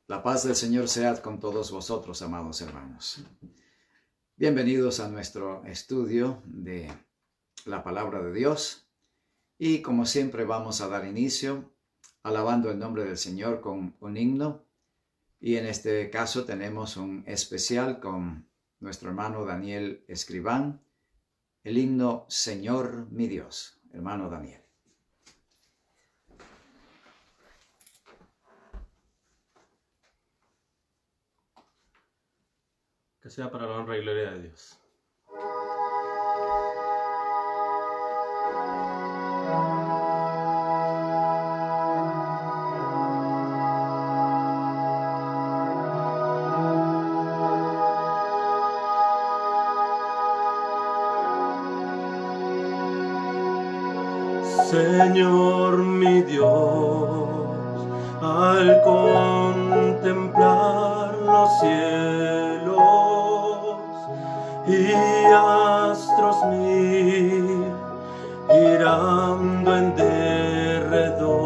La paz del Señor sea con todos vosotros, amados hermanos. Bienvenidos a nuestro estudio de la palabra de Dios. Y como siempre vamos a dar inicio alabando el nombre del Señor con un himno. Y en este caso tenemos un especial con nuestro hermano Daniel Escriván. El himno Señor mi Dios. Hermano Daniel. Que sea para la honra y gloria de Dios. Señor mi Dios, al contemplar los cielos y astros mil girando en derredor,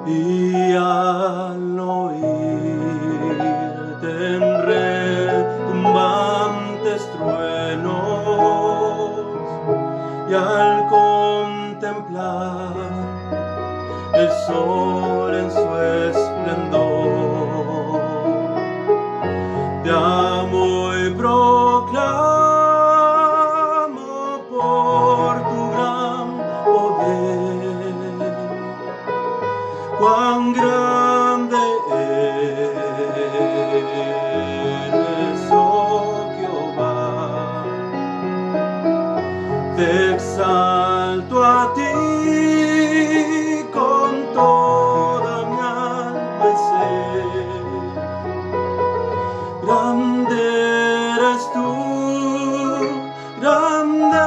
y al oírte en retumbantes truenos, y al contemplar el sol en su esplendor, te amo y proclamo por tu gran poder, cuán grande eres, oh Jehová. Te exalto a ti con toda mi alma y ser. Grande eres tú, grande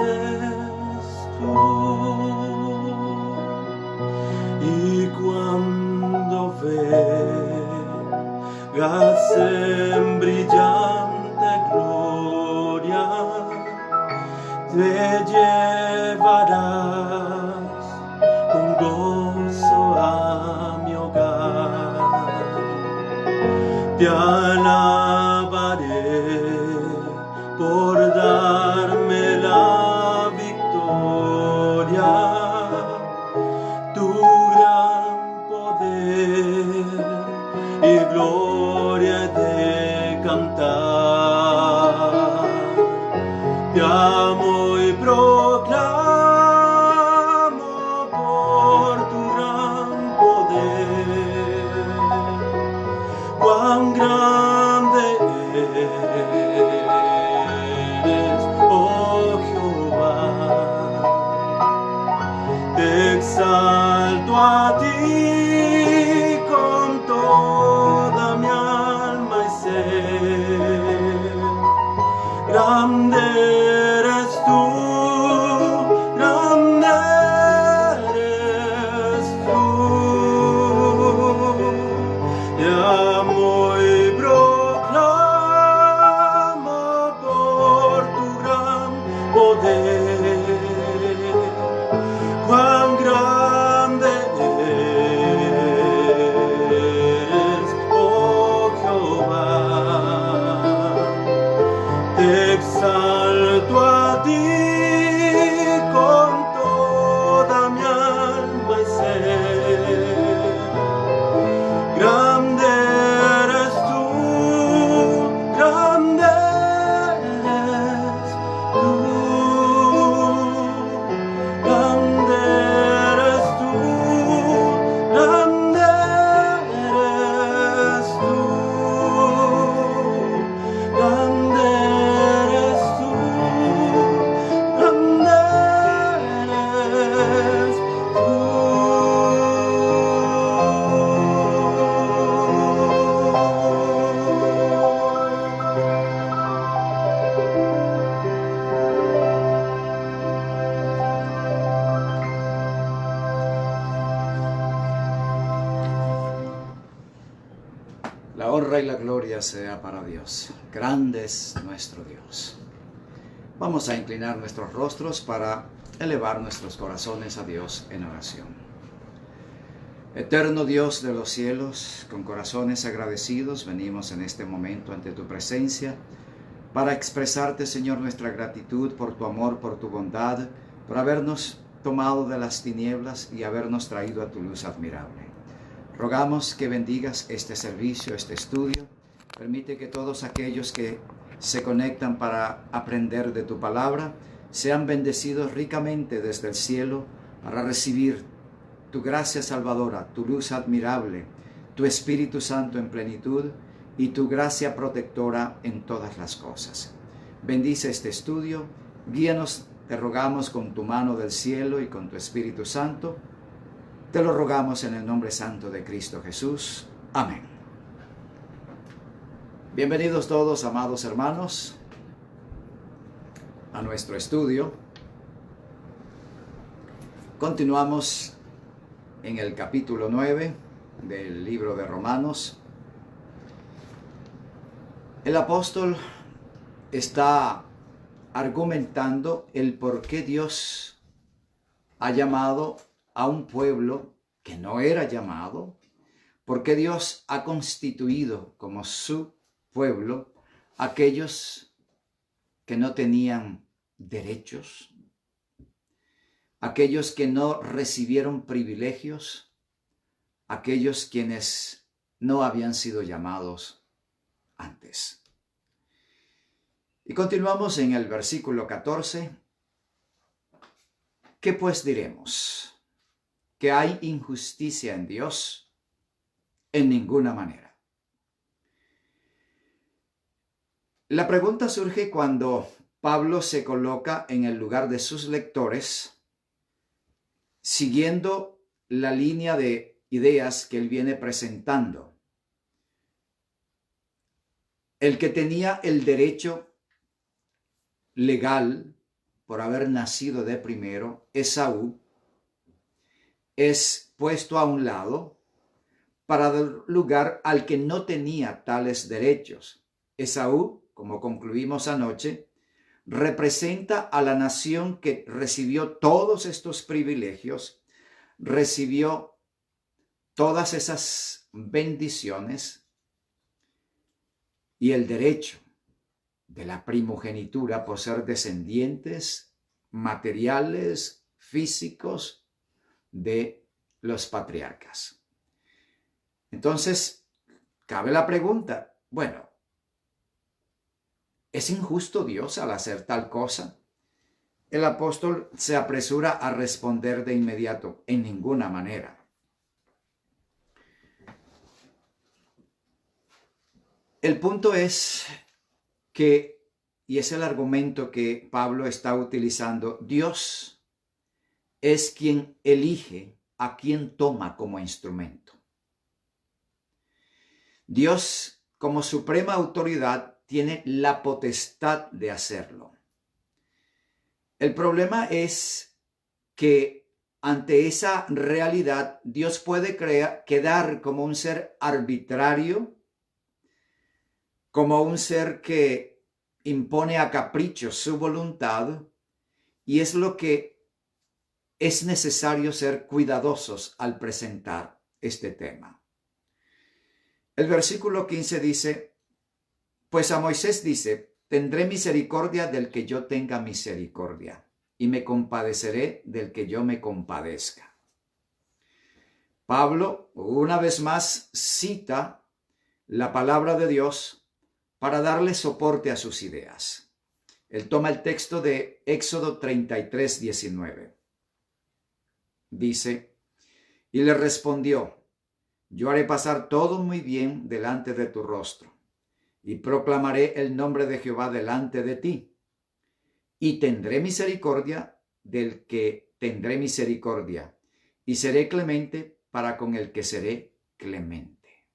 eres tú. Y cuando veas en brillante gloria, te llevarás con gozo a mi hogar. Te alabaré por darme la victoria, tu gran poder y gloria he de cantar. Te amo y proclamo por tu gran poder, cuán grande eres, oh Jehová. Te exalto a ti con toda mi alma y ser. Grande eres tú, grande eres tú. Te amo y proclamo por tu gran poder, cuán grande eres, oh Jehová. Te exalto a ti con toda mi alma y ser. Grande eres tú, grande eres tú. Grande eres tú, grande eres tú. Grande eres tú, grande eres tú. La honra y la gloria sea para Dios. Grande es nuestro Dios. Vamos a inclinar nuestros rostros para elevar nuestros corazones a Dios en oración. Eterno Dios de los cielos, con corazones agradecidos, venimos en este momento ante tu presencia para expresarte, Señor, nuestra gratitud por tu amor, por tu bondad, por habernos tomado de las tinieblas y habernos traído a tu luz admirable. Rogamos que bendigas este servicio, este estudio. Permite que todos aquellos que se conectan para aprender de tu palabra sean bendecidos ricamente desde el cielo para recibir tu gracia salvadora, tu luz admirable, tu Espíritu Santo en plenitud y tu gracia protectora en todas las cosas. Bendice este estudio, guíanos, te rogamos con tu mano del cielo y con tu Espíritu Santo. Te lo rogamos en el nombre santo de Cristo Jesús. Amén. Bienvenidos todos, amados hermanos, a nuestro estudio. Continuamos en el capítulo 9 del libro de Romanos. El apóstol está argumentando el por qué Dios ha llamado a un pueblo que no era llamado, por qué Dios ha constituido como su pueblo aquellos que no tenían derechos, aquellos que no recibieron privilegios, aquellos quienes no habían sido llamados antes. Y continuamos en el versículo 14. ¿Qué pues diremos? ¿Que hay injusticia en Dios? En ninguna manera. La pregunta surge cuando Pablo se coloca en el lugar de sus lectores, siguiendo la línea de ideas que él viene presentando. El que tenía el derecho legal por haber nacido de primero, Esaú, es puesto a un lado para dar lugar al que no tenía tales derechos. Esaú, como concluimos anoche, representa a la nación que recibió todos estos privilegios, recibió todas esas bendiciones y el derecho de la primogenitura por ser descendientes materiales, físicos de los patriarcas. Entonces, cabe la pregunta, bueno, ¿es injusto Dios al hacer tal cosa? El apóstol se apresura a responder de inmediato, en ninguna manera. El punto es que, y es el argumento que Pablo está utilizando, Dios es quien elige a quien toma como instrumento. Dios, como suprema autoridad, tiene la potestad de hacerlo. El problema es que ante esa realidad, Dios puede quedar como un ser arbitrario, como un ser que impone a capricho su voluntad, y es lo que es necesario ser cuidadosos al presentar este tema. El versículo 15 dice, pues a Moisés dice, tendré misericordia del que yo tenga misericordia, y me compadeceré del que yo me compadezca. Pablo, una vez más, cita la palabra de Dios para darle soporte a sus ideas. Él toma el texto de Éxodo 33, 19. Dice, y le respondió, yo haré pasar todo muy bien delante de tu rostro, y proclamaré el nombre de Jehová delante de ti, y tendré misericordia del que tendré misericordia, y seré clemente para con el que seré clemente.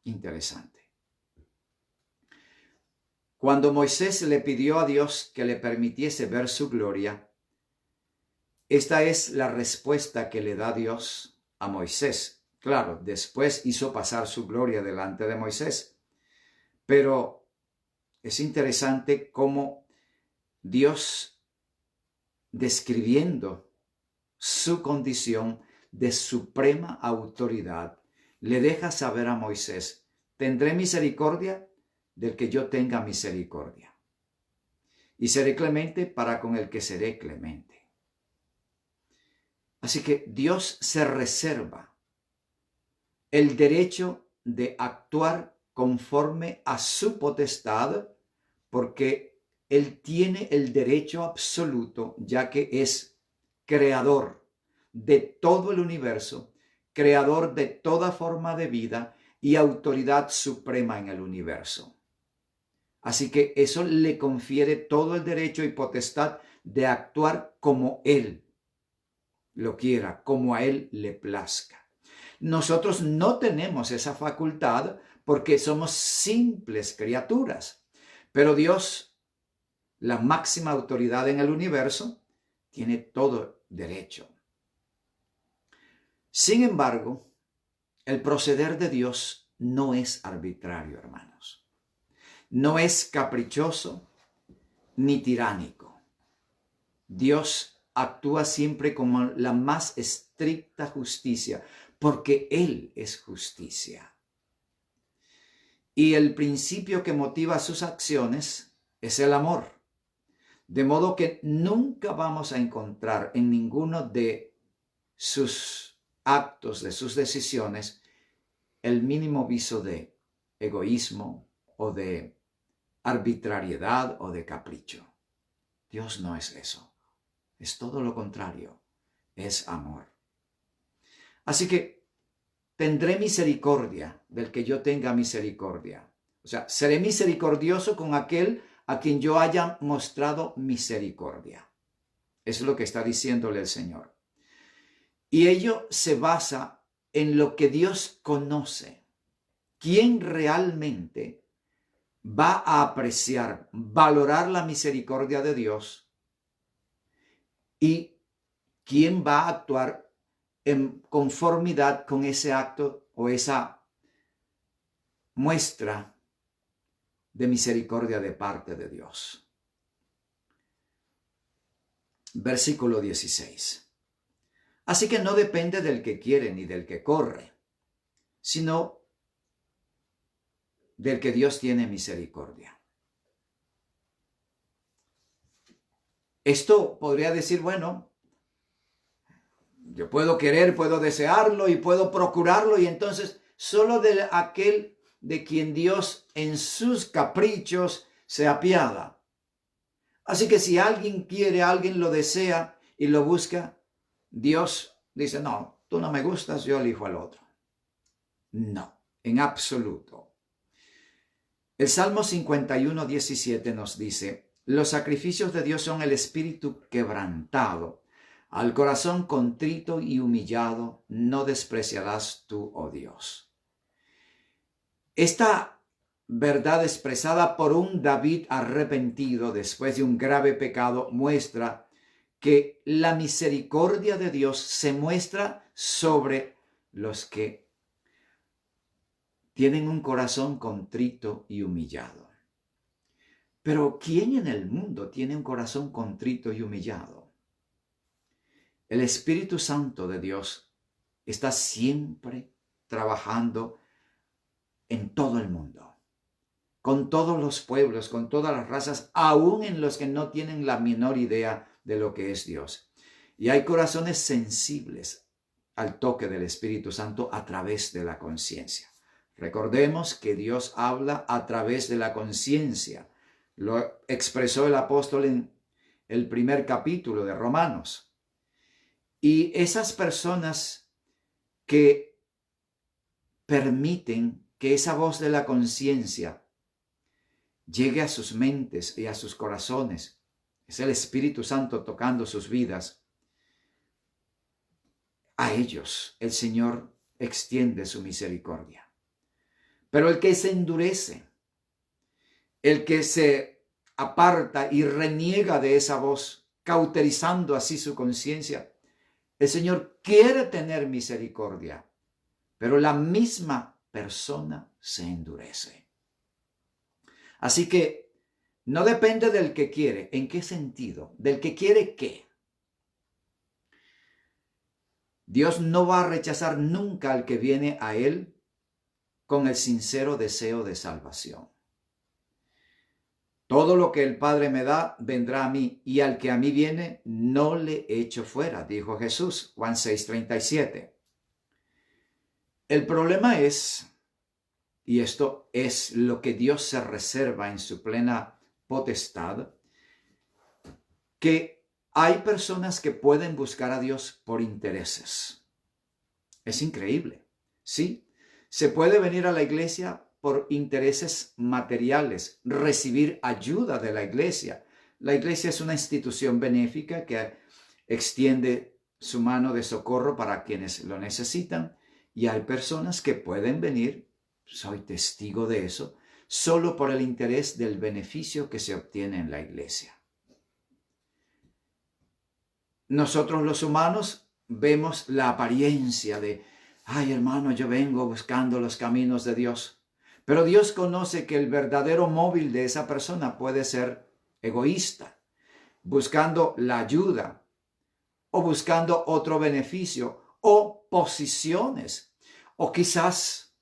Interesante. Cuando Moisés le pidió a Dios que le permitiese ver su gloria, esta es la respuesta que le da Dios a Moisés. Claro, después hizo pasar su gloria delante de Moisés, pero es interesante cómo Dios, describiendo su condición, de suprema autoridad, le deja saber a Moisés: tendré misericordia del que yo tenga misericordia, y seré clemente para con el que seré clemente. Así que Dios se reserva el derecho de actuar conforme a su potestad, porque Él tiene el derecho absoluto, ya que es creador de todo el universo, creador de toda forma de vida y autoridad suprema en el universo. Así que eso le confiere todo el derecho y potestad de actuar como Él lo quiera, como a Él le plazca. Nosotros no tenemos esa facultad porque somos simples criaturas, pero Dios, la máxima autoridad en el universo, tiene todo derecho. Sin embargo, el proceder de Dios no es arbitrario, hermanos. No es caprichoso ni tiránico. Dios actúa siempre con la más estricta justicia, porque Él es justicia. Y el principio que motiva sus acciones es el amor. De modo que nunca vamos a encontrar en ninguno de sus actos, de sus decisiones, el mínimo viso de egoísmo o de arbitrariedad o de capricho. Dios no es eso. Es todo lo contrario. Es amor. Así que tendré misericordia del que yo tenga misericordia. O sea, seré misericordioso con aquel a quien yo haya mostrado misericordia. Eso es lo que está diciéndole el Señor. Y ello se basa en lo que Dios conoce. ¿Quién realmente va a apreciar, valorar la misericordia de Dios? ¿Y quién va a actuar en conformidad con ese acto o esa muestra de misericordia de parte de Dios? Versículo 16. Así que no depende del que quiere ni del que corre, sino del que Dios tiene misericordia. Esto podría decir, bueno, yo puedo querer, puedo desearlo y puedo procurarlo, y entonces solo de aquel de quien Dios en sus caprichos se apiada. Así que si alguien quiere, alguien lo desea y lo busca, Dios dice: no, tú no me gustas, yo elijo al otro. No, en absoluto. El Salmo 51, 17 nos dice: los sacrificios de Dios son el espíritu quebrantado. Al corazón contrito y humillado no despreciarás tú, oh Dios. Esta verdad expresada por un David arrepentido después de un grave pecado muestra que la misericordia de Dios se muestra sobre los que tienen un corazón contrito y humillado. Pero ¿quién en el mundo tiene un corazón contrito y humillado? El Espíritu Santo de Dios está siempre trabajando en todo el mundo, con todos los pueblos, con todas las razas, aún en los que no tienen la menor idea de lo que es Dios. Y hay corazones sensibles al toque del Espíritu Santo a través de la conciencia. Recordemos que Dios habla a través de la conciencia. Lo expresó el apóstol en el primer capítulo de Romanos. Y esas personas que permiten que esa voz de la conciencia llegue a sus mentes y a sus corazones, es el Espíritu Santo tocando sus vidas, a ellos el Señor extiende su misericordia. Pero el que se endurece, el que se aparta y reniega de esa voz, cauterizando así su conciencia, el Señor quiere tener misericordia, pero la misma persona se endurece. Así que no depende del que quiere. ¿En qué sentido? ¿Del que quiere qué? Dios no va a rechazar nunca al que viene a Él con el sincero deseo de salvación. Todo lo que el Padre me da, vendrá a mí, y al que a mí viene, no le echo fuera, dijo Jesús, Juan 6:37. El problema es, y esto es lo que Dios se reserva en su plena potestad, que hay personas que pueden buscar a Dios por intereses. Es increíble, ¿sí? Se puede venir a la iglesia por intereses materiales, recibir ayuda de la iglesia. La iglesia es una institución benéfica que extiende su mano de socorro para quienes lo necesitan, y hay personas que pueden venir, soy testigo de eso, solo por el interés del beneficio que se obtiene en la iglesia. Nosotros los humanos vemos la apariencia de, ay hermano, yo vengo buscando los caminos de Dios. Pero Dios conoce que el verdadero móvil de esa persona puede ser egoísta, buscando la ayuda o buscando otro beneficio o posiciones. O quizás,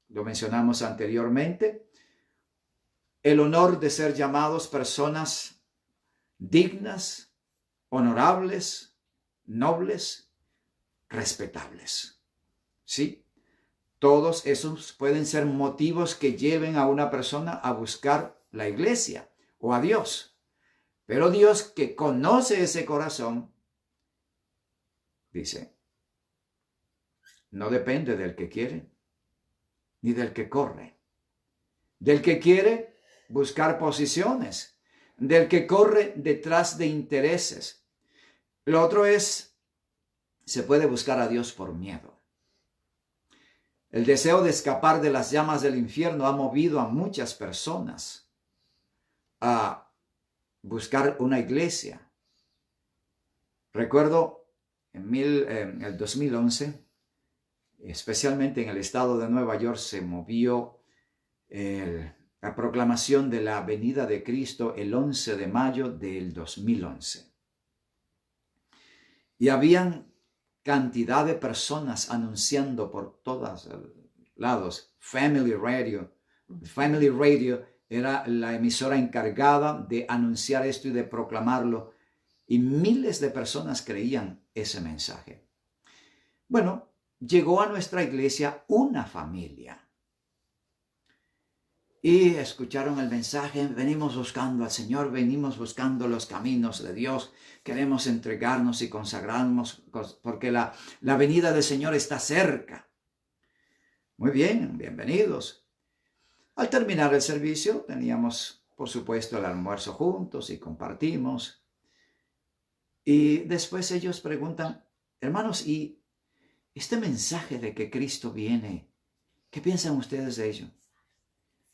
lo mencionamos anteriormente, el honor de ser llamados personas dignas, honorables, nobles, respetables. ¿Sí? Todos esos pueden ser motivos que lleven a una persona a buscar la iglesia o a Dios. Pero Dios, que conoce ese corazón, dice, no depende del que quiere ni del que corre. Del que quiere buscar posiciones, del que corre detrás de intereses. Lo otro es, se puede buscar a Dios por miedo. El deseo de escapar de las llamas del infierno ha movido a muchas personas a buscar una iglesia. Recuerdo en el 2011, especialmente en el estado de Nueva York, se movió la proclamación de la venida de Cristo el 11 de mayo del 2011. Y habían cantidad de personas anunciando por todos lados. Family Radio era la emisora encargada de anunciar esto y de proclamarlo. Y miles de personas creían ese mensaje. Bueno, llegó a nuestra iglesia una familia. Y escucharon el mensaje, venimos buscando al Señor, venimos buscando los caminos de Dios, queremos entregarnos y consagrarnos porque la venida del Señor está cerca. Muy bien, bienvenidos. Al terminar el servicio teníamos, por supuesto, el almuerzo juntos y compartimos. Y después ellos preguntan, hermanos, ¿y este mensaje de que Cristo viene, qué piensan ustedes de ello?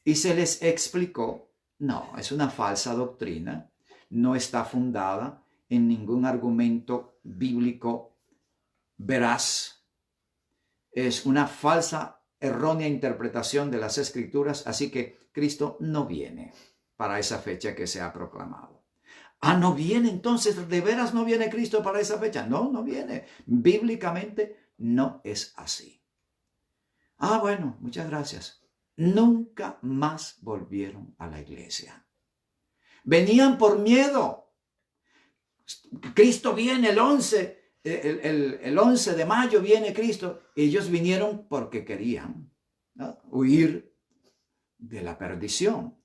Y se les explicó, no, es una falsa doctrina, no está fundada en ningún argumento bíblico veraz, es una falsa, errónea interpretación de las Escrituras, así que Cristo no viene para esa fecha que se ha proclamado. Ah, ¿no viene entonces? ¿De veras no viene Cristo para esa fecha? No, no viene. Bíblicamente no es así. Ah, bueno, muchas gracias. Nunca más volvieron a la iglesia. Venían por miedo. Cristo viene el 11, el 11 de mayo viene Cristo. Ellos vinieron porque querían, ¿no?, huir de la perdición.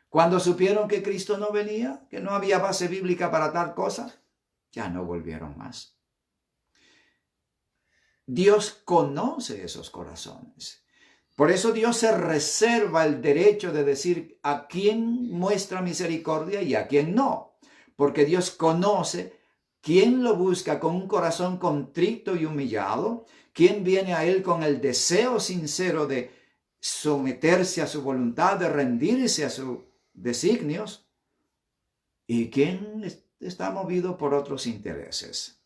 Cuando supieron que Cristo no venía, que no había base bíblica para tal cosa, ya no volvieron más. Dios conoce esos corazones. Por eso Dios se reserva el derecho de decir a quién muestra misericordia y a quién no. Porque Dios conoce quién lo busca con un corazón contrito y humillado, quién viene a Él con el deseo sincero de someterse a su voluntad, de rendirse a sus designios, y quién está movido por otros intereses.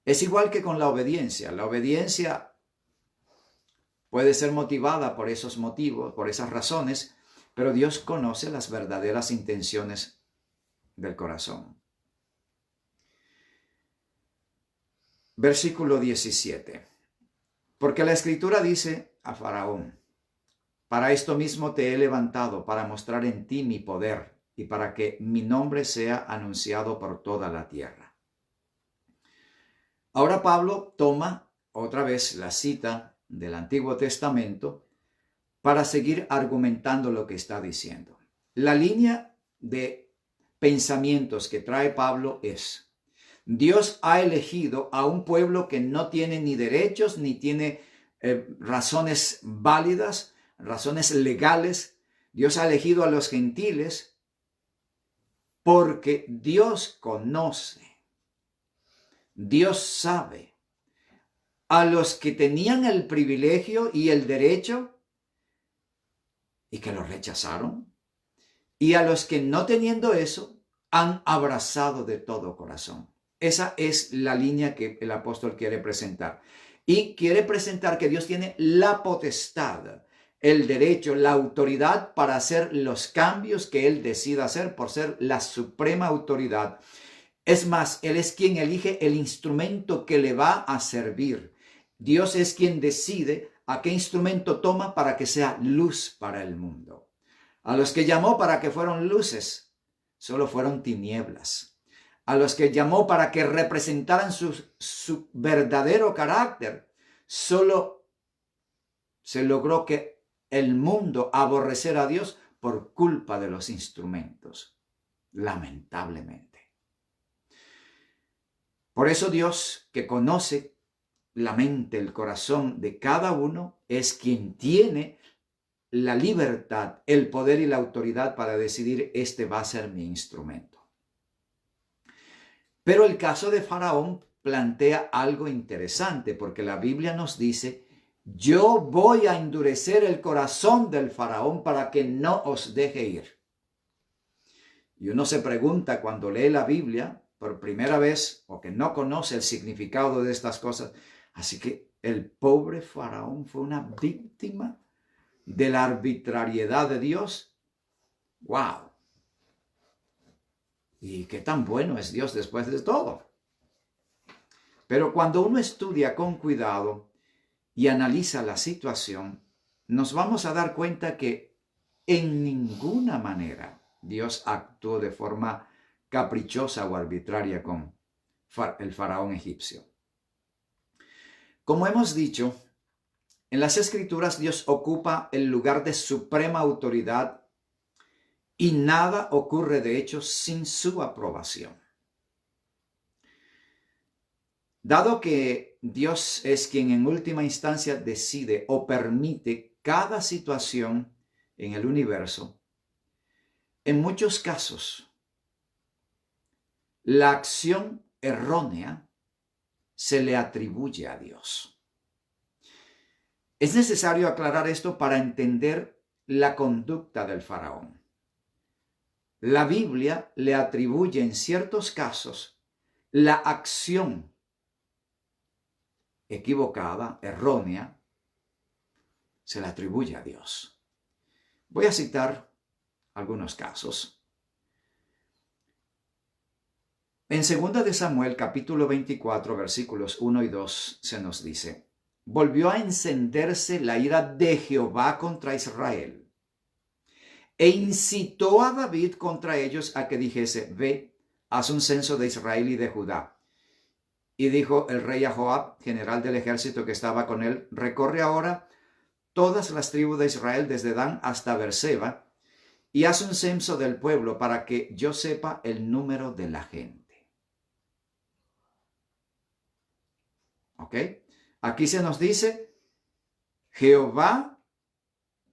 Es igual que con la obediencia. La obediencia puede ser motivada por esos motivos, por esas razones, pero Dios conoce las verdaderas intenciones del corazón. Versículo 17. Porque la Escritura dice a Faraón: para esto mismo te he levantado, para mostrar en ti mi poder y para que mi nombre sea anunciado por toda la tierra. Ahora Pablo toma otra vez la cita del Antiguo Testamento para seguir argumentando lo que está diciendo. La línea de pensamientos que trae Pablo es: Dios ha elegido a un pueblo que no tiene ni derechos ni tiene razones válidas, razones legales. Dios ha elegido a los gentiles porque Dios conoce, Dios sabe a los que tenían el privilegio y el derecho y que lo rechazaron, y a los que no teniendo eso han abrazado de todo corazón. Esa es la línea que el apóstol quiere presentar. Y quiere presentar que Dios tiene la potestad, el derecho, la autoridad para hacer los cambios que Él decida hacer por ser la suprema autoridad. Es más, Él es quien elige el instrumento que le va a servir. Dios es quien decide a qué instrumento toma para que sea luz para el mundo. A los que llamó para que fueran luces, solo fueron tinieblas. A los que llamó para que representaran su verdadero carácter, solo se logró que el mundo aborreciera a Dios por culpa de los instrumentos, lamentablemente. Por eso Dios, que conoce la mente, el corazón de cada uno, es quien tiene la libertad, el poder y la autoridad para decidir: este va a ser mi instrumento. Pero el caso de Faraón plantea algo interesante, porque la Biblia nos dice: yo voy a endurecer el corazón del Faraón para que no os deje ir. Y uno se pregunta cuando lee la Biblia por primera vez o que no conoce el significado de estas cosas: así que el pobre Faraón fue una víctima de la arbitrariedad de Dios. ¡Wow! ¿Y qué tan bueno es Dios después de todo? Pero cuando uno estudia con cuidado y analiza la situación, nos vamos a dar cuenta que en ninguna manera Dios actuó de forma caprichosa o arbitraria con el faraón egipcio. Como hemos dicho, en las Escrituras Dios ocupa el lugar de suprema autoridad y nada ocurre de hecho sin su aprobación. Dado que Dios es quien en última instancia decide o permite cada situación en el universo, en muchos casos la acción errónea se le atribuye a Dios. Es necesario aclarar esto para entender la conducta del faraón. La Biblia le atribuye en ciertos casos la acción equivocada, errónea, se la atribuye a Dios. Voy a citar algunos casos. En 2 de Samuel, capítulo 24, versículos 1 y 2, se nos dice: volvió a encenderse la ira de Jehová contra Israel, e incitó a David contra ellos a que dijese: ve, haz un censo de Israel y de Judá. Y dijo el rey a Joab, general del ejército que estaba con él: recorre ahora todas las tribus de Israel desde Dan hasta Beerseba, y haz un censo del pueblo para que yo sepa el número de la gente. ¿Ok? Aquí se nos dice: Jehová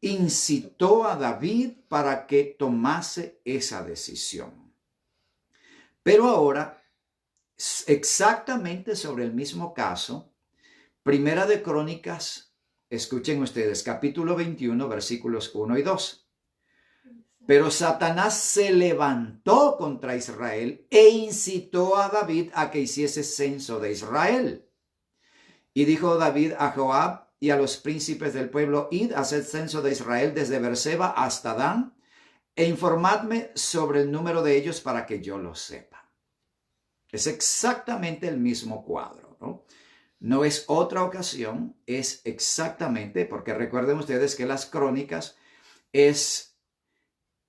incitó a David para que tomase esa decisión. Pero ahora, exactamente sobre el mismo caso, Primera de Crónicas, escuchen ustedes, capítulo 21, versículos 1 y 2. Pero Satanás se levantó contra Israel e incitó a David a que hiciese censo de Israel. Y dijo David a Joab y a los príncipes del pueblo: id, haced censo de Israel desde Beerseba hasta Dan, e informadme sobre el número de ellos para que yo lo sepa. Es exactamente el mismo cuadro, ¿no? No es otra ocasión, es exactamente, porque recuerden ustedes que las crónicas es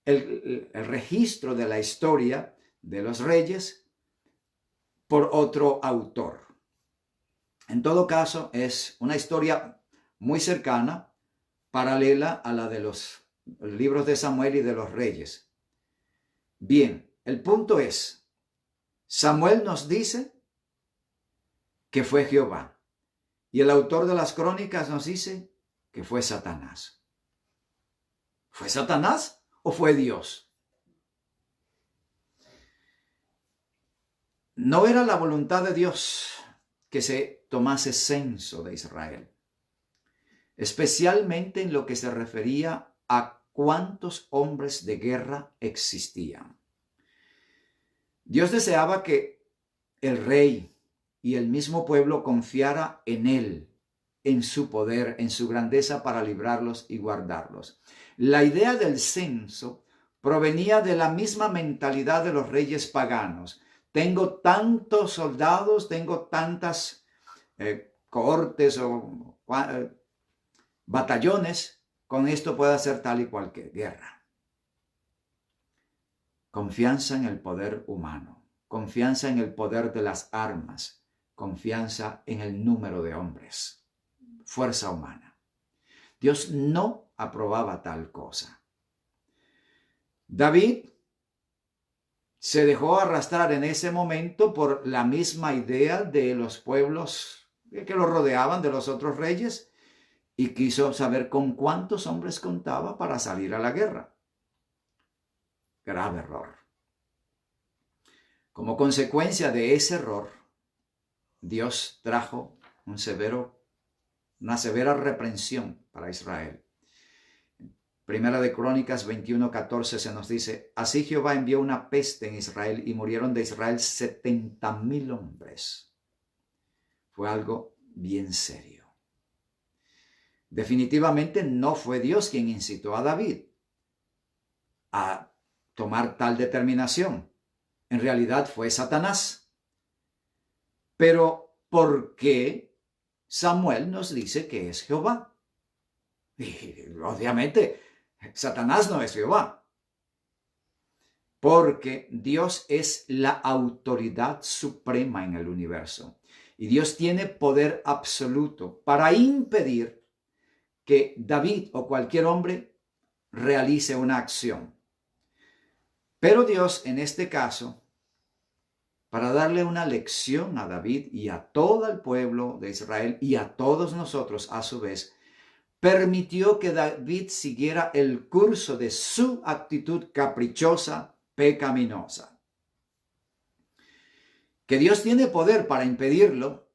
el registro de la historia de los reyes por otro autor. En todo caso, es una historia muy cercana, paralela a la de los libros de Samuel y de los reyes. Bien, el punto es, Samuel nos dice que fue Jehová, y el autor de las crónicas nos dice que fue Satanás. ¿Fue Satanás o fue Dios? No era la voluntad de Dios que se tomase censo de Israel, especialmente en lo que se refería a cuántos hombres de guerra existían. Dios deseaba que el rey y el mismo pueblo confiara en él, en su poder, en su grandeza para librarlos y guardarlos. La idea del censo provenía de la misma mentalidad de los reyes paganos. Tengo tantos soldados, tengo tantas cohortes o batallones, con esto puedo hacer tal y cualquier guerra. Confianza en el poder humano, confianza en el poder de las armas, confianza en el número de hombres, fuerza humana. Dios no aprobaba tal cosa. David se dejó arrastrar en ese momento por la misma idea de los pueblos que lo rodeaban, de los otros reyes, y quiso saber con cuántos hombres contaba para salir a la guerra. Grave error. Como consecuencia de ese error, Dios trajo una severa reprensión para Israel. Primera de Crónicas 21:14 se nos dice, así Jehová envió una peste en Israel y murieron de Israel 70,000 hombres. Fue algo bien serio. Definitivamente no fue Dios quien incitó a David a tomar tal determinación. En realidad fue Satanás. Pero ¿por qué Samuel nos dice que es Jehová? Y obviamente Satanás no es Jehová. Porque Dios es la autoridad suprema en el universo. Y Dios tiene poder absoluto para impedir que David o cualquier hombre realice una acción. Pero Dios, en este caso, para darle una lección a David y a todo el pueblo de Israel y a todos nosotros a su vez, permitió que David siguiera el curso de su actitud caprichosa, pecaminosa. Que Dios tiene poder para impedirlo,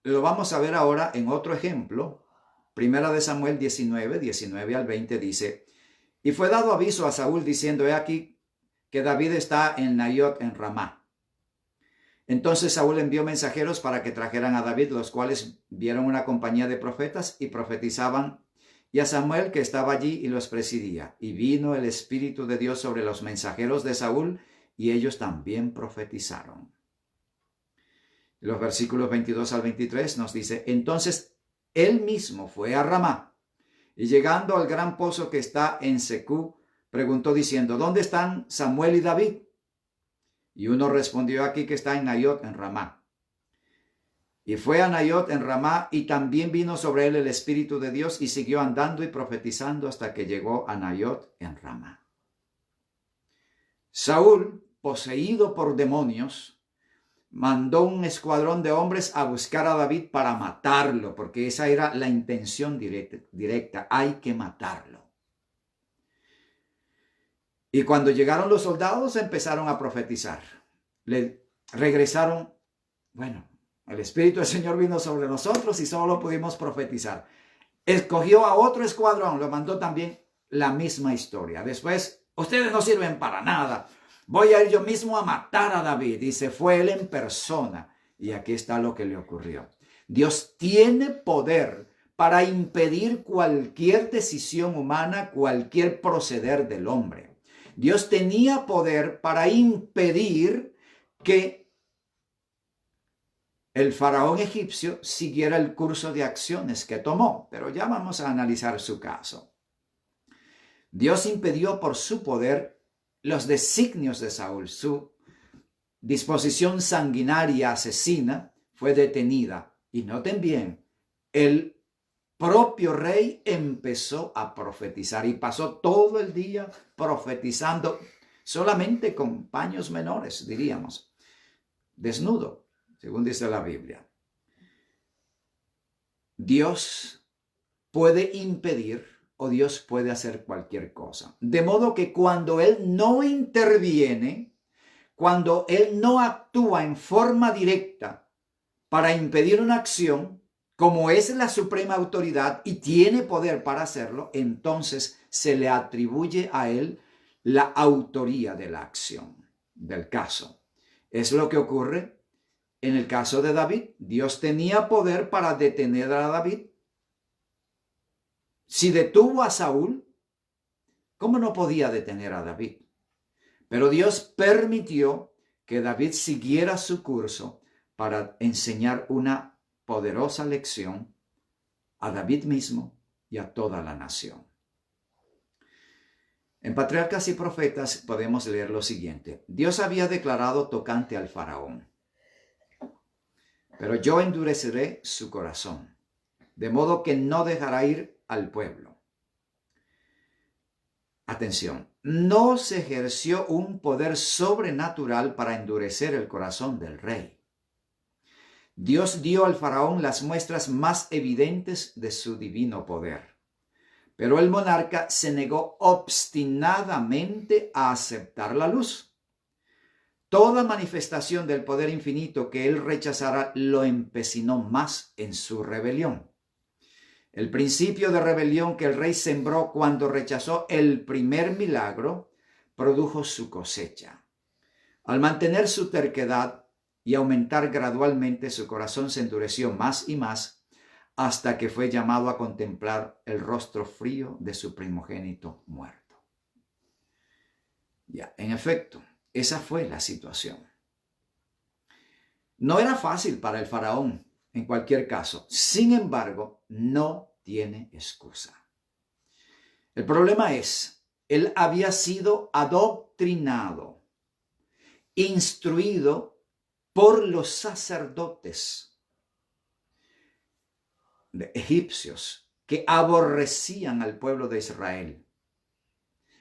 lo vamos a ver ahora en otro ejemplo. Primera de Samuel 19 al 20 dice, y fue dado aviso a Saúl diciendo, he aquí que David está en Naiot en Ramá. Entonces Saúl envió mensajeros para que trajeran a David, los cuales vieron una compañía de profetas y profetizaban, y a Samuel que estaba allí y los presidía. Y vino el Espíritu de Dios sobre los mensajeros de Saúl, y ellos también profetizaron. Los versículos 22 al 23 nos dice, entonces él mismo fue a Ramá, y llegando al gran pozo que está en Secú, preguntó diciendo, ¿dónde están Samuel y David? Y uno respondió, aquí que está en Naiot en Ramá. Y fue a Naiot en Ramá, y también vino sobre él el Espíritu de Dios, y siguió andando y profetizando hasta que llegó a Naiot en Ramá. Saúl, poseído por demonios, mandó un escuadrón de hombres a buscar a David para matarlo, porque esa era la intención directa, hay que matarlo. Y cuando llegaron los soldados empezaron a profetizar. Le regresaron, el Espíritu del Señor vino sobre nosotros y solo pudimos profetizar. Escogió a otro escuadrón, lo mandó también la misma historia. Después, ustedes no sirven para nada. Voy a ir yo mismo a matar a David. Y se fue él en persona. Y aquí está lo que le ocurrió. Dios tiene poder para impedir cualquier decisión humana, cualquier proceder del hombre. Dios tenía poder para impedir que el faraón egipcio siguiera el curso de acciones que tomó, pero ya vamos a analizar su caso. Dios impidió por su poder los designios de Saúl. Su disposición sanguinaria asesina fue detenida. Y noten bien, el propio rey empezó a profetizar y pasó todo el día profetizando solamente con paños menores, diríamos, desnudo, según dice la Biblia. Dios puede impedir o Dios puede hacer cualquier cosa. De modo que cuando Él no interviene, cuando Él no actúa en forma directa para impedir una acción, como es la suprema autoridad y tiene poder para hacerlo, entonces se le atribuye a Él la autoría de la acción, del caso. Es lo que ocurre en el caso de David. Dios tenía poder para detener a David. Si detuvo a Saúl, ¿cómo no podía detener a David? Pero Dios permitió que David siguiera su curso para enseñar una poderosa lección a David mismo y a toda la nación. En Patriarcas y Profetas podemos leer lo siguiente. Dios había declarado tocante al faraón: pero yo endureceré su corazón, de modo que no dejará ir al pueblo. Atención, no se ejerció un poder sobrenatural para endurecer el corazón del rey. Dios dio al faraón las muestras más evidentes de su divino poder, pero el monarca se negó obstinadamente a aceptar la luz. Toda manifestación del poder infinito que él rechazara lo empecinó más en su rebelión. El principio de rebelión que el rey sembró cuando rechazó el primer milagro produjo su cosecha. Al mantener su terquedad y aumentar gradualmente, su corazón se endureció más y más hasta que fue llamado a contemplar el rostro frío de su primogénito muerto. Ya, en efecto, esa fue la situación. No era fácil para el faraón en cualquier caso. Sin embargo, no tiene excusa. El problema es, él había sido adoctrinado, instruido por los sacerdotes egipcios que aborrecían al pueblo de Israel,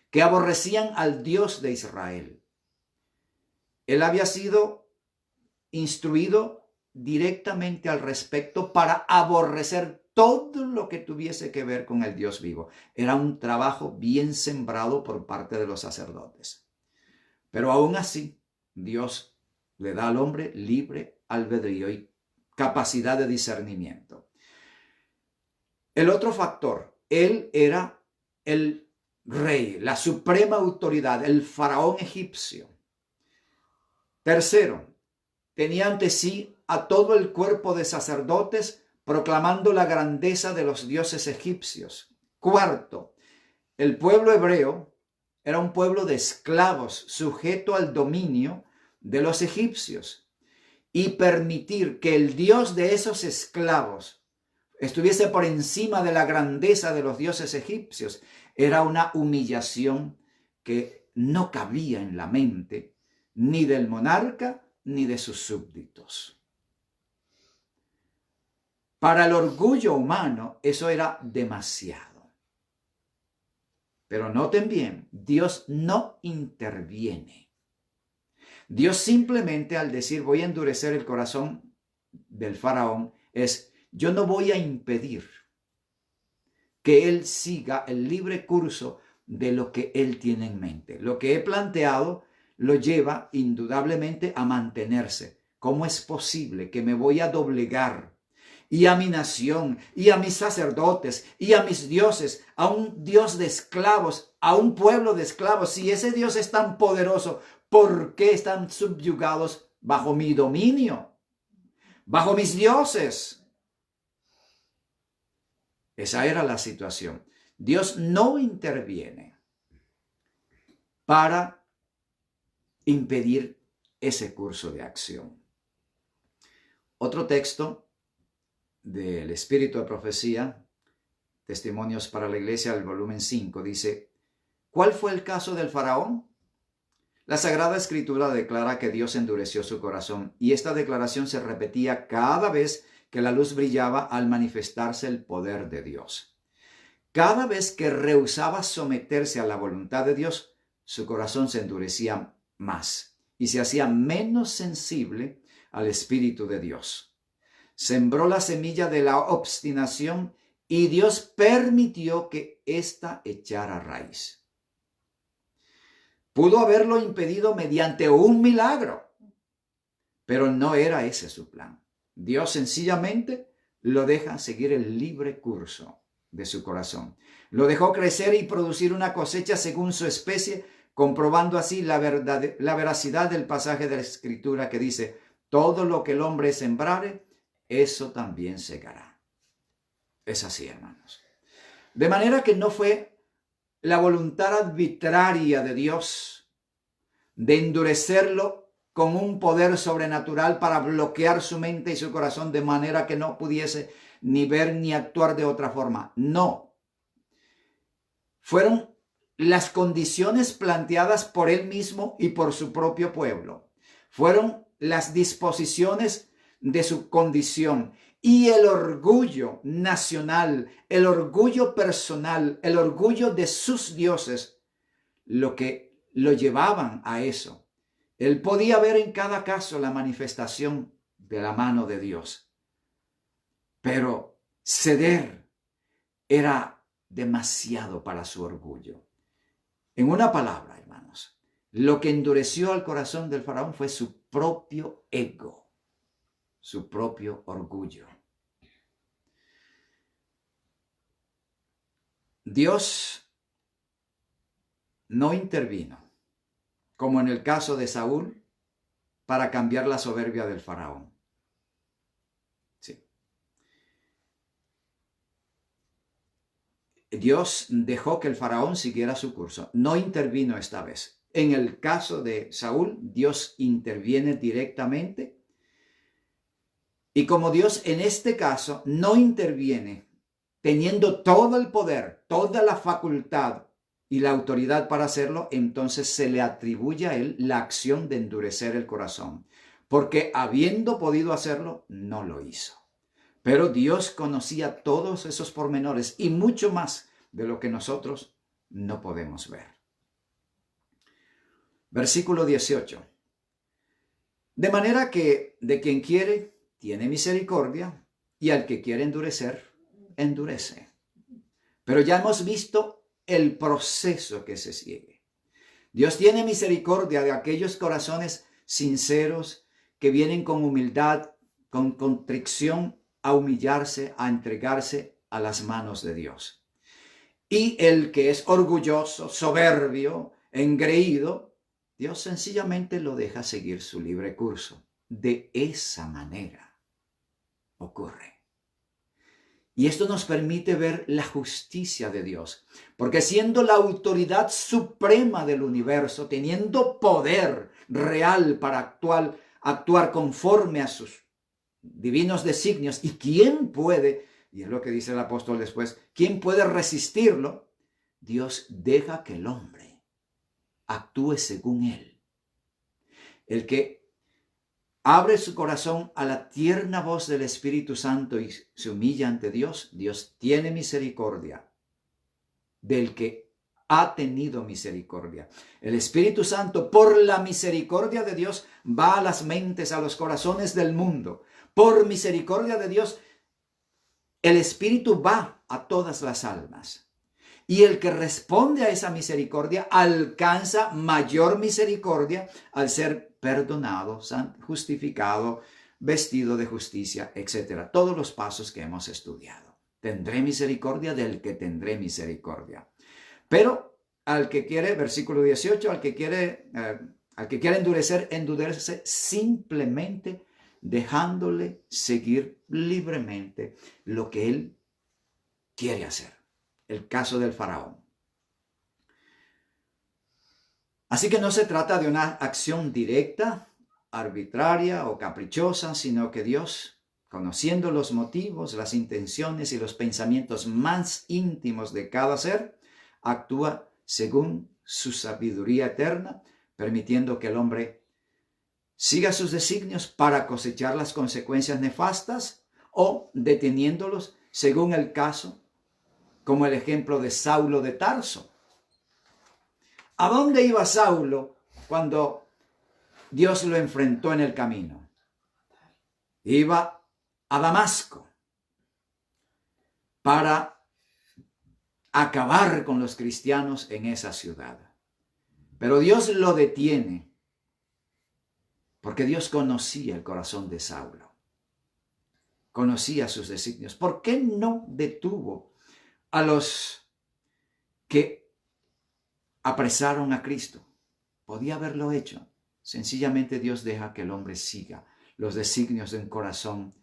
que aborrecían al Dios de Israel. Él había sido instruido directamente al respecto para aborrecer todo lo que tuviese que ver con el Dios vivo. Era un trabajo bien sembrado por parte de los sacerdotes. Pero aún así, Dios le da al hombre libre albedrío y capacidad de discernimiento. El otro factor, él era el rey, la suprema autoridad, el faraón egipcio. Tercero, tenía ante sí a todo el cuerpo de sacerdotes proclamando la grandeza de los dioses egipcios. Cuarto, el pueblo hebreo era un pueblo de esclavos sujeto al dominio de los egipcios. Y permitir que el Dios de esos esclavos estuviese por encima de la grandeza de los dioses egipcios era una humillación que no cabía en la mente ni del monarca ni de sus súbditos. Para el orgullo humano eso era demasiado. Pero noten bien, Dios no interviene. Dios simplemente al decir voy a endurecer el corazón del faraón es yo no voy a impedir que él siga el libre curso de lo que él tiene en mente. Lo que he planteado lo lleva indudablemente a mantenerse. ¿Cómo es posible que me voy a doblegar y a mi nación y a mis sacerdotes y a mis dioses, a un Dios de esclavos, a un pueblo de esclavos? Si ese Dios es tan poderoso, ¿por qué están subyugados bajo mi dominio, bajo mis dioses? Esa era la situación. Dios no interviene para impedir ese curso de acción. Otro texto del Espíritu de Profecía, Testimonios para la Iglesia, el volumen 5, dice: ¿cuál fue el caso del faraón? La Sagrada Escritura declara que Dios endureció su corazón, y esta declaración se repetía cada vez que la luz brillaba al manifestarse el poder de Dios. Cada vez que rehusaba someterse a la voluntad de Dios, su corazón se endurecía más y se hacía menos sensible al Espíritu de Dios. Sembró la semilla de la obstinación y Dios permitió que ésta echara raíz. Pudo haberlo impedido mediante un milagro, pero no era ese su plan. Dios sencillamente lo deja seguir el libre curso de su corazón. Lo dejó crecer y producir una cosecha según su especie, comprobando así la veracidad del pasaje de la Escritura que dice: todo lo que el hombre sembrare, eso también segará. Es así, hermanos. De manera que no fue la voluntad arbitraria de Dios de endurecerlo con un poder sobrenatural para bloquear su mente y su corazón de manera que no pudiese ni ver ni actuar de otra forma. No. Fueron las condiciones planteadas por él mismo y por su propio pueblo. Fueron las disposiciones de su condición y el orgullo nacional, el orgullo personal, el orgullo de sus dioses, lo que lo llevaban a eso. Él podía ver en cada caso la manifestación de la mano de Dios, pero ceder era demasiado para su orgullo. En una palabra, hermanos, lo que endureció al corazón del faraón fue su propio ego, su propio orgullo. Dios no intervino, como en el caso de Saúl, para cambiar la soberbia del faraón. Sí. Dios dejó que el faraón siguiera su curso. No intervino esta vez. En el caso de Saúl, Dios interviene directamente. Y como Dios en este caso no interviene, teniendo todo el poder, toda la facultad y la autoridad para hacerlo, entonces se le atribuye a él la acción de endurecer el corazón, porque habiendo podido hacerlo, no lo hizo. Pero Dios conocía todos esos pormenores y mucho más de lo que nosotros no podemos ver. Versículo 18. De manera que de quien quiere, tiene misericordia, y al que quiere endurecer, endurece. Pero ya hemos visto el proceso que se sigue. Dios tiene misericordia de aquellos corazones sinceros que vienen con humildad, con contrición, a humillarse, a entregarse a las manos de Dios. Y el que es orgulloso, soberbio, engreído, Dios sencillamente lo deja seguir su libre curso. De esa manera ocurre. Y esto nos permite ver la justicia de Dios, porque siendo la autoridad suprema del universo, teniendo poder real para actuar conforme a sus divinos designios, ¿y quién puede? Y es lo que dice el apóstol después, ¿quién puede resistirlo? Dios deja que el hombre actúe según él. El que abre su corazón a la tierna voz del Espíritu Santo y se humilla ante Dios, Dios tiene misericordia del que ha tenido misericordia. El Espíritu Santo, por la misericordia de Dios, va a las mentes, a los corazones del mundo. Por misericordia de Dios, el Espíritu va a todas las almas. Y el que responde a esa misericordia alcanza mayor misericordia al ser perdonado, justificado, vestido de justicia, etc. Todos los pasos que hemos estudiado. Tendré misericordia del que tendré misericordia. Pero al que quiere, versículo 18, al que quiere endurece simplemente dejándole seguir libremente lo que él quiere hacer. El caso del faraón. Así que no se trata de una acción directa arbitraria o caprichosa, sino que Dios, conociendo los motivos, las intenciones y los pensamientos más íntimos de cada ser, actúa según su sabiduría eterna, permitiendo que el hombre siga sus designios para cosechar las consecuencias nefastas o deteniéndolos según el caso, como el ejemplo de Saulo de Tarso. ¿A dónde iba Saulo cuando Dios lo enfrentó en el camino? Iba a Damasco para acabar con los cristianos en esa ciudad. Pero Dios lo detiene porque Dios conocía el corazón de Saulo, conocía sus designios. ¿Por qué no detuvo a los que apresaron a Cristo? Podía haberlo hecho. Sencillamente Dios deja que el hombre siga los designios de un corazón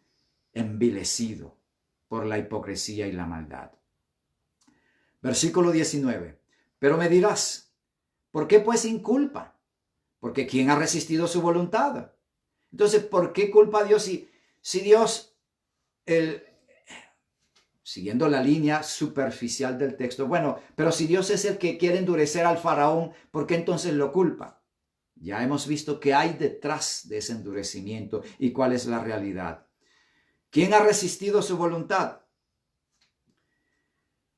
envilecido por la hipocresía y la maldad. Versículo 19. Pero me dirás, ¿por qué pues inculpa? Porque ¿quién ha resistido su voluntad? Entonces, ¿por qué culpa a Dios si Dios, siguiendo la línea superficial del texto, bueno, pero si Dios es el que quiere endurecer al faraón, ¿por qué entonces lo culpa? Ya hemos visto qué hay detrás de ese endurecimiento y cuál es la realidad. ¿Quién ha resistido su voluntad?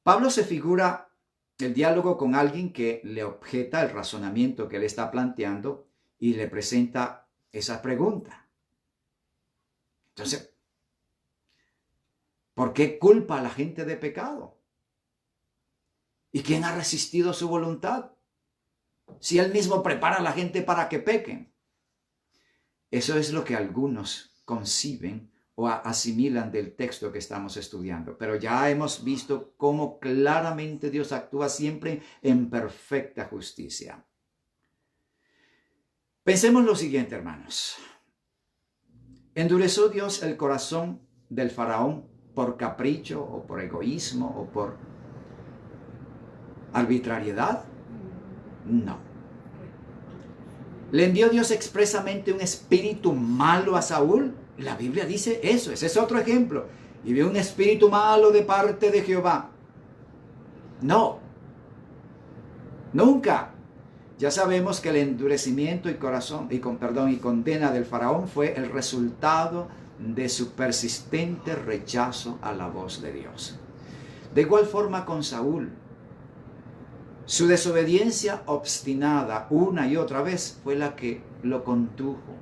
Pablo se figura el diálogo con alguien que le objeta el razonamiento que él está planteando y le presenta esa pregunta. Entonces, ¿por qué culpa a la gente de pecado? ¿Y quién ha resistido su voluntad? Si él mismo prepara a la gente para que pequen. Eso es lo que algunos conciben o asimilan del texto que estamos estudiando. Pero ya hemos visto cómo claramente Dios actúa siempre en perfecta justicia. Pensemos lo siguiente, hermanos. ¿Endureció Dios el corazón del faraón por capricho o por egoísmo o por arbitrariedad? No. ¿Le envió Dios expresamente un espíritu malo a Saúl? La Biblia dice eso, ese es otro ejemplo. Y vio un espíritu malo de parte de Jehová. No, nunca. Ya sabemos que el endurecimiento y condena del faraón fue el resultado de su persistente rechazo a la voz de Dios. De igual forma con Saúl. Su desobediencia obstinada una y otra vez fue la que lo condujo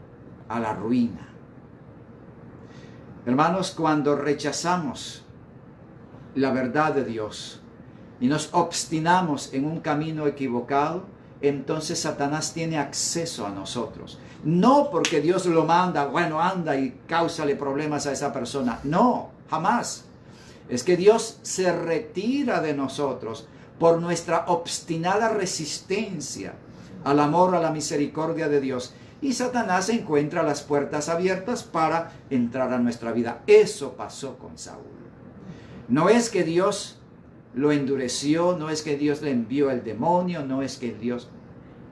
a la ruina. Hermanos, cuando rechazamos la verdad de Dios y nos obstinamos en un camino equivocado, entonces Satanás tiene acceso a nosotros. No porque Dios lo manda, bueno, anda y cáusale problemas a esa persona. No, jamás. Es que Dios se retira de nosotros por nuestra obstinada resistencia al amor, a la misericordia de Dios. Y Satanás encuentra las puertas abiertas para entrar a nuestra vida. Eso pasó con Saúl. No es que Dios lo endureció, no es que Dios le envió el demonio, no es que Dios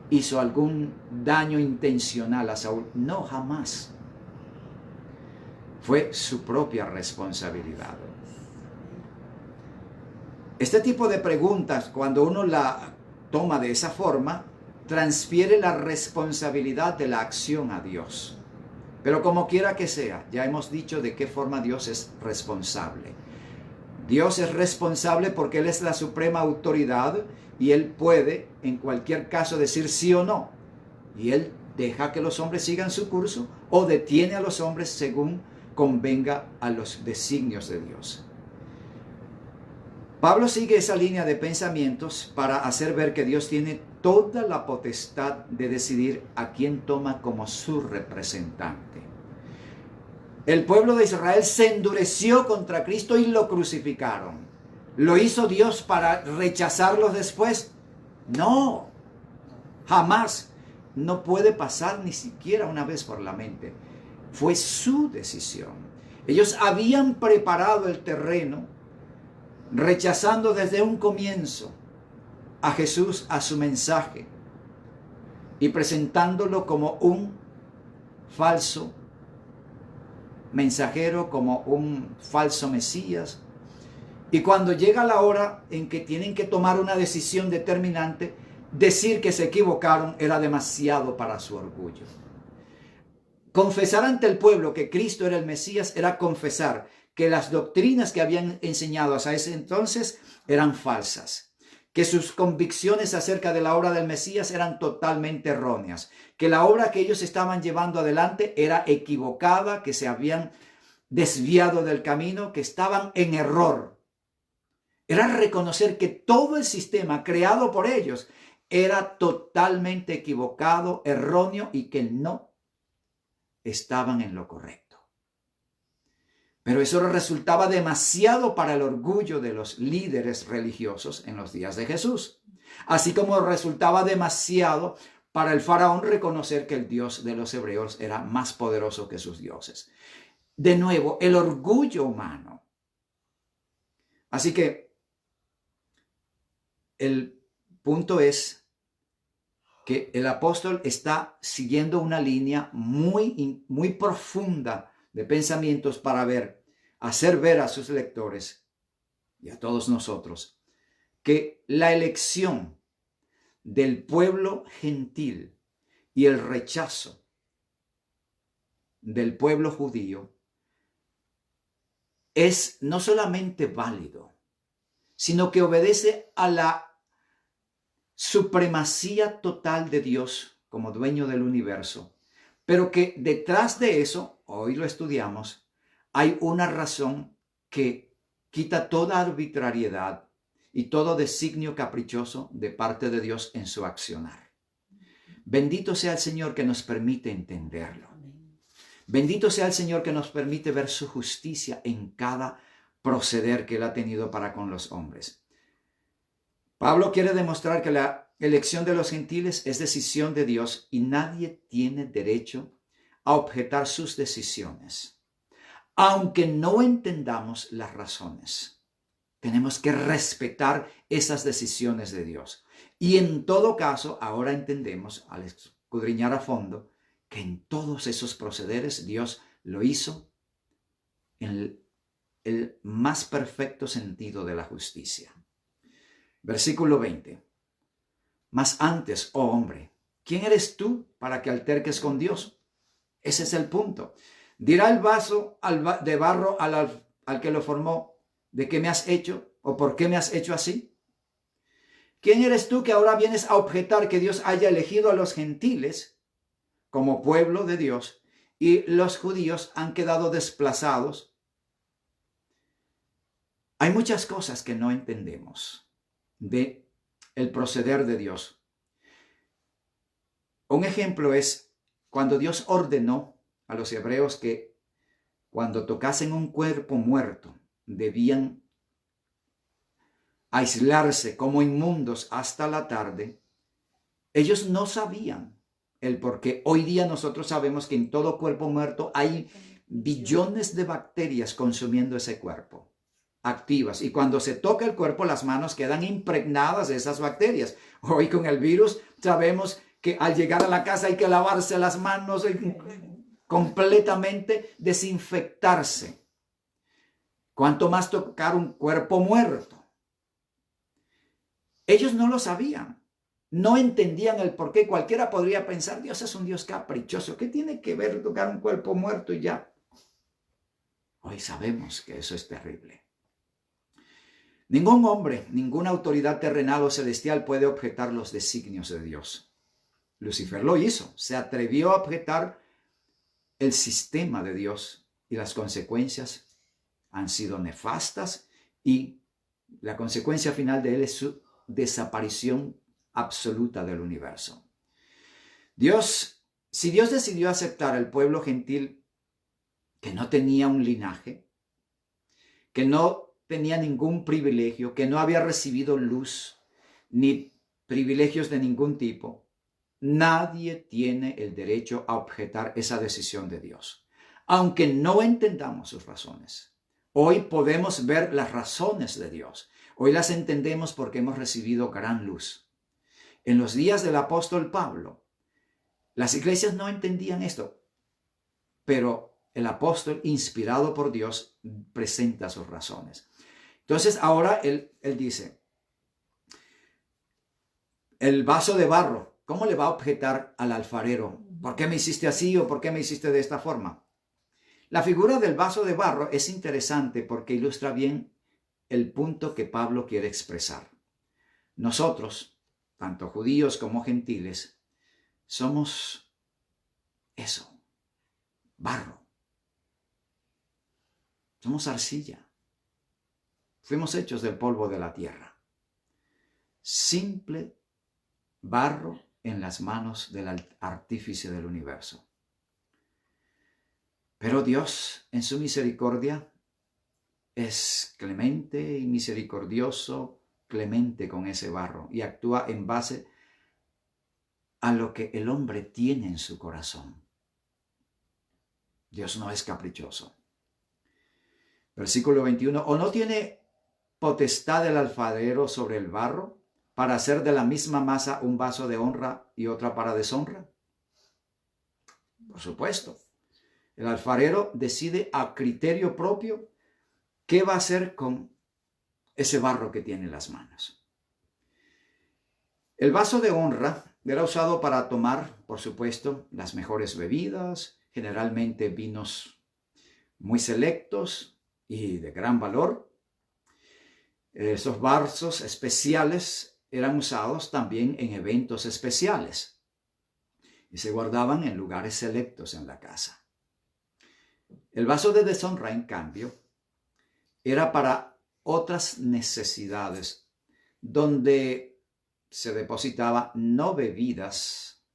hizo algún daño intencional a Saúl. No, jamás. Fue su propia responsabilidad. Este tipo de preguntas, cuando uno la toma de esa forma, transfiere la responsabilidad de la acción a Dios. Pero como quiera que sea, ya hemos dicho de qué forma Dios es responsable. Dios es responsable porque Él es la suprema autoridad y Él puede en cualquier caso decir sí o no. Y Él deja que los hombres sigan su curso o detiene a los hombres según convenga a los designios de Dios. Pablo sigue esa línea de pensamientos para hacer ver que Dios tiene toda la potestad de decidir a quién toma como su representante. El pueblo de Israel se endureció contra Cristo y lo crucificaron. ¿Lo hizo Dios para rechazarlos después? No, jamás. No puede pasar ni siquiera una vez por la mente. Fue su decisión. Ellos habían preparado el terreno, rechazando desde un comienzo a Jesús, a su mensaje, y presentándolo como un falso mensajero, como un falso Mesías. Y cuando llega la hora en que tienen que tomar una decisión determinante, decir que se equivocaron era demasiado para su orgullo. Confesar ante el pueblo que Cristo era el Mesías era confesar que las doctrinas que habían enseñado hasta ese entonces eran falsas, que sus convicciones acerca de la obra del Mesías eran totalmente erróneas, que la obra que ellos estaban llevando adelante era equivocada, que se habían desviado del camino, que estaban en error. Era reconocer que todo el sistema creado por ellos era totalmente equivocado, erróneo y que no estaban en lo correcto. Pero eso resultaba demasiado para el orgullo de los líderes religiosos en los días de Jesús, así como resultaba demasiado para el faraón reconocer que el Dios de los hebreos era más poderoso que sus dioses. De nuevo, el orgullo humano. Así que el punto es que el apóstol está siguiendo una línea muy profunda de pensamientos para hacer ver a sus lectores y a todos nosotros que la elección del pueblo gentil y el rechazo del pueblo judío es no solamente válido, sino que obedece a la supremacía total de Dios como dueño del universo, pero que detrás de eso, hoy lo estudiamos, hay una razón que quita toda arbitrariedad y todo designio caprichoso de parte de Dios en su accionar. Bendito sea el Señor que nos permite entenderlo. Bendito sea el Señor que nos permite ver su justicia en cada proceder que Él ha tenido para con los hombres. Pablo quiere demostrar que la elección de los gentiles es decisión de Dios y nadie tiene derecho a objetar sus decisiones, aunque no entendamos las razones. Tenemos que respetar esas decisiones de Dios. Y en todo caso, ahora entendemos, al escudriñar a fondo, que en todos esos procederes Dios lo hizo en el más perfecto sentido de la justicia. Versículo 20. Mas antes, oh hombre, ¿quién eres tú para que alterques con Dios? Ese es el punto. Dirá el vaso de barro al que lo formó, ¿de qué me has hecho? ¿O por qué me has hecho así? ¿Quién eres tú que ahora vienes a objetar que Dios haya elegido a los gentiles como pueblo de Dios y los judíos han quedado desplazados? Hay muchas cosas que no entendemos de el proceder de Dios. Un ejemplo es cuando Dios ordenó a los hebreos que cuando tocasen un cuerpo muerto debían aislarse como inmundos hasta la tarde. Ellos no sabían el por qué. Hoy día nosotros sabemos que en todo cuerpo muerto hay billones de bacterias consumiendo ese cuerpo, activas, y cuando se toca el cuerpo las manos quedan impregnadas de esas bacterias. Hoy con el virus sabemos que al llegar a la casa hay que lavarse las manos y completamente desinfectarse. ¿Cuánto más tocar un cuerpo muerto? Ellos no lo sabían, no entendían el por qué. Cualquiera podría pensar, Dios es un Dios caprichoso, ¿qué tiene que ver tocar un cuerpo muerto y ya? Hoy sabemos que eso es terrible. Ningún hombre, ninguna autoridad terrenal o celestial puede objetar los designios de Dios. Lucifer lo hizo, se atrevió a objetar el sistema de Dios y las consecuencias han sido nefastas y la consecuencia final de él es su desaparición absoluta del universo. Si Dios decidió aceptar al pueblo gentil que no tenía un linaje, que no tenía ningún privilegio, que no había recibido luz ni privilegios de ningún tipo, nadie tiene el derecho a objetar esa decisión de Dios, aunque no entendamos sus razones. Hoy podemos ver las razones de Dios. Hoy las entendemos porque hemos recibido gran luz. En los días del apóstol Pablo, las iglesias no entendían esto. pero el apóstol, inspirado por Dios, presenta sus razones. Entonces ahora él dice, el vaso de barro, ¿cómo le va a objetar al alfarero? ¿Por qué me hiciste así o por qué me hiciste de esta forma? La figura del vaso de barro es interesante porque ilustra bien el punto que Pablo quiere expresar. Nosotros, tanto judíos como gentiles, somos eso, barro. Somos arcilla. Fuimos hechos del polvo de la tierra. Simple barro en las manos del artífice del universo. Pero Dios, en su misericordia, es clemente y misericordioso, clemente con ese barro, y actúa en base a lo que el hombre tiene en su corazón. Dios no es caprichoso. Versículo 21, ¿o no tiene potestad el alfarero sobre el barro para hacer de la misma masa un vaso de honra y otra para deshonra? Por supuesto. El alfarero decide a criterio propio qué va a hacer con ese barro que tiene en las manos. El vaso de honra era usado para tomar, por supuesto, las mejores bebidas, generalmente vinos muy selectos y de gran valor. Esos vasos especiales eran usados también en eventos especiales y se guardaban en lugares selectos en la casa. El vaso de deshonra, en cambio, era para otras necesidades, donde se depositaba no bebidas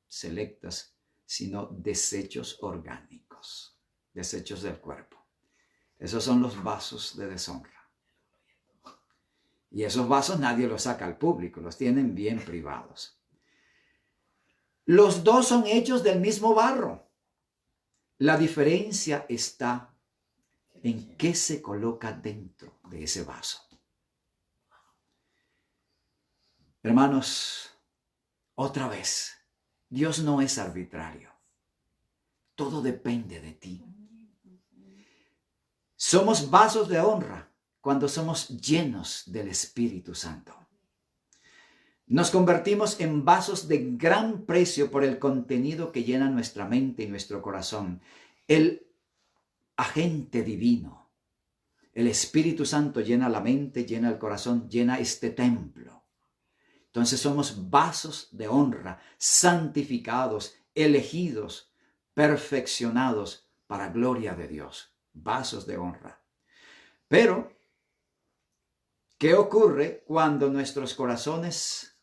selectas, sino desechos orgánicos, desechos del cuerpo. Esos son los vasos de deshonra. Y esos vasos nadie los saca al público, los tienen bien privados. Los dos son hechos del mismo barro. La diferencia está en qué se coloca dentro de ese vaso. Hermanos, otra vez, Dios no es arbitrario. Todo depende de ti. Somos vasos de honra cuando somos llenos del Espíritu Santo. Nos convertimos en vasos de gran precio por el contenido que llena nuestra mente y nuestro corazón. El agente divino, el Espíritu Santo llena la mente, llena el corazón, llena este templo. Entonces somos vasos de honra, santificados, elegidos, perfeccionados para gloria de Dios. Vasos de honra. Pero, ¿qué ocurre cuando nuestros corazones,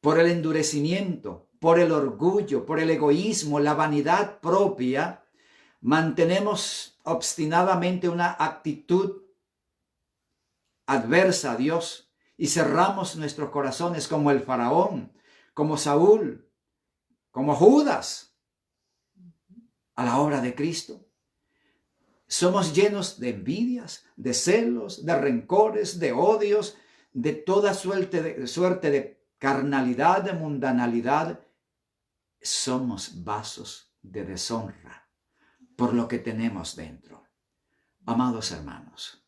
por el endurecimiento, por el orgullo, por el egoísmo, la vanidad propia, mantenemos obstinadamente una actitud adversa a Dios y cerramos nuestros corazones como el faraón, como Saúl, como Judas, a la obra de Cristo? Somos llenos de envidias, de celos, de rencores, de odios, de toda suerte de carnalidad, de mundanalidad. Somos vasos de deshonra por lo que tenemos dentro. Amados hermanos,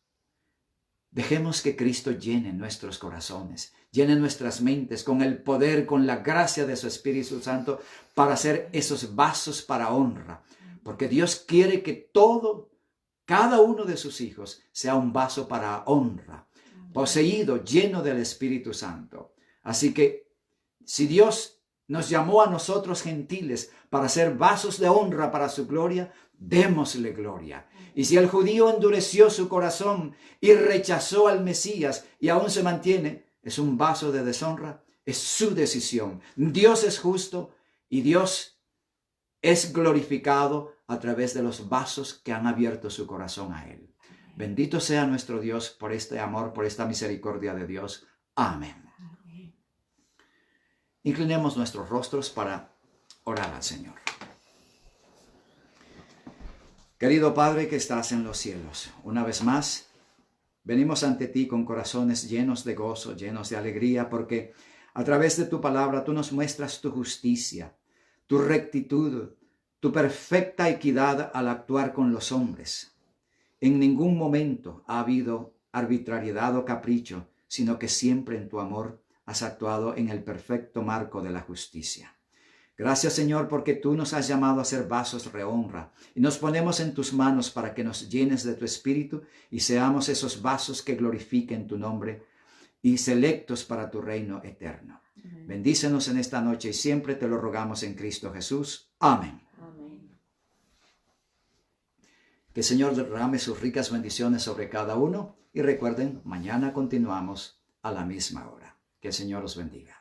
dejemos que Cristo llene nuestros corazones, llene nuestras mentes con el poder, con la gracia de su Espíritu Santo para hacer esos vasos para honra. Porque Dios quiere que cada uno de sus hijos sea un vaso para honra, poseído, lleno del Espíritu Santo. Así que si Dios nos llamó a nosotros gentiles para ser vasos de honra para su gloria, démosle gloria. Y si el judío endureció su corazón y rechazó al Mesías y aún se mantiene, es un vaso de deshonra, es su decisión. Dios es justo y Dios es glorificado a través de los vasos que han abierto su corazón a Él. Bendito sea nuestro Dios por este amor, por esta misericordia de Dios. Amén. Inclinemos nuestros rostros para orar al Señor. Querido Padre que estás en los cielos, una vez más venimos ante ti con corazones llenos de gozo, llenos de alegría, porque a través de tu palabra tú nos muestras tu justicia, tu rectitud, tu perfecta equidad al actuar con los hombres. En ningún momento ha habido arbitrariedad o capricho, sino que siempre en tu amor has actuado en el perfecto marco de la justicia. Gracias, Señor, porque tú nos has llamado a ser vasos rehonra y nos ponemos en tus manos para que nos llenes de tu espíritu y seamos esos vasos que glorifiquen tu nombre y selectos para tu reino eterno. Amén. Bendícenos en esta noche y siempre te lo rogamos en Cristo Jesús. Amén. Amén. Que el Señor derrame sus ricas bendiciones sobre cada uno y recuerden, mañana continuamos a la misma hora. Que el Señor os bendiga.